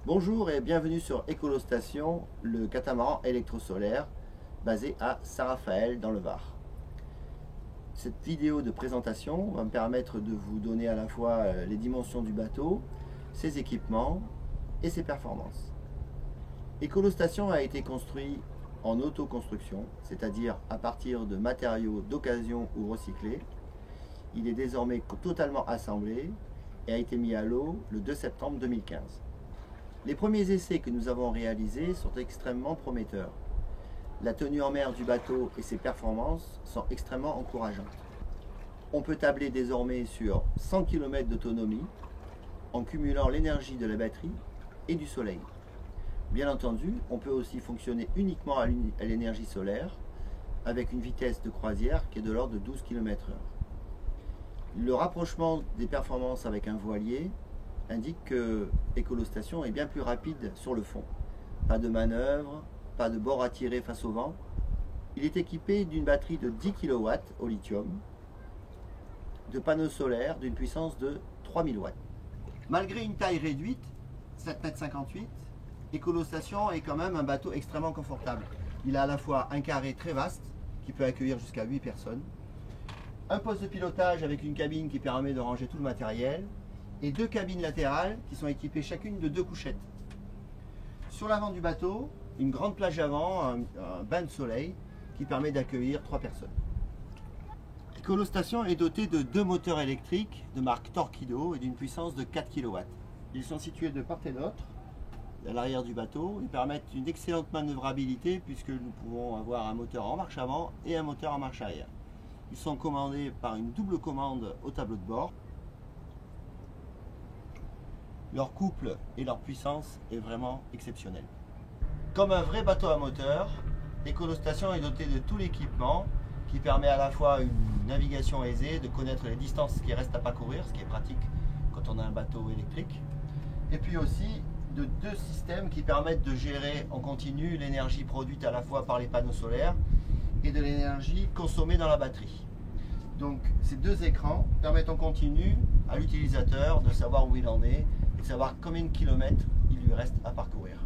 Bonjour et bienvenue sur Écolostation, le catamaran électrosolaire basé à Saint-Raphaël dans le Var. Cette vidéo de présentation va me permettre de vous donner à la fois les dimensions du bateau, ses équipements et ses performances. Écolostation a été construit en autoconstruction, c'est-à-dire à partir de matériaux d'occasion ou recyclés. Il est désormais totalement assemblé et a été mis à l'eau le 2 septembre 2015. Les premiers essais que nous avons réalisés sont extrêmement prometteurs. La tenue en mer du bateau et ses performances sont extrêmement encourageantes. On peut tabler désormais sur 100 km d'autonomie en cumulant l'énergie de la batterie et du soleil. Bien entendu, on peut aussi fonctionner uniquement à l'énergie solaire avec une vitesse de croisière qui est de l'ordre de 12 km/h. Le rapprochement des performances avec un voilier indique que Écolostation est bien plus rapide sur le fond. Pas de manœuvre, pas de bord à tirer face au vent. Il est équipé d'une batterie de 10 kW au lithium, de panneaux solaires d'une puissance de 3000 watts. Malgré une taille réduite, 7,58 m, Écolostation est quand même un bateau extrêmement confortable. Il a à la fois un carré très vaste qui peut accueillir jusqu'à 8 personnes, un poste de pilotage avec une cabine qui permet de ranger tout le matériel, et deux cabines latérales qui sont équipées chacune de 2 couchettes. Sur l'avant du bateau, une grande plage avant, un bain de soleil qui permet d'accueillir 3 personnes. Écolostation est doté de 2 moteurs électriques de marque Torqeedo et d'une puissance de 4 kW. Ils sont situés de part et d'autre à l'arrière du bateau. Ils permettent une excellente manœuvrabilité puisque nous pouvons avoir un moteur en marche avant et un moteur en marche arrière. Ils sont commandés par une double commande au tableau de bord. Leur couple et leur puissance est vraiment exceptionnel. Comme un vrai bateau à moteur, Écolostation est doté de tout l'équipement qui permet à la fois une navigation aisée, de connaître les distances qui restent à parcourir, ce qui est pratique quand on a un bateau électrique, et puis aussi de 2 systèmes qui permettent de gérer en continu l'énergie produite à la fois par les panneaux solaires et de l'énergie consommée dans la batterie. Donc ces 2 écrans permettent en continu à l'utilisateur de savoir où il en est et de savoir combien de kilomètres il lui reste à parcourir.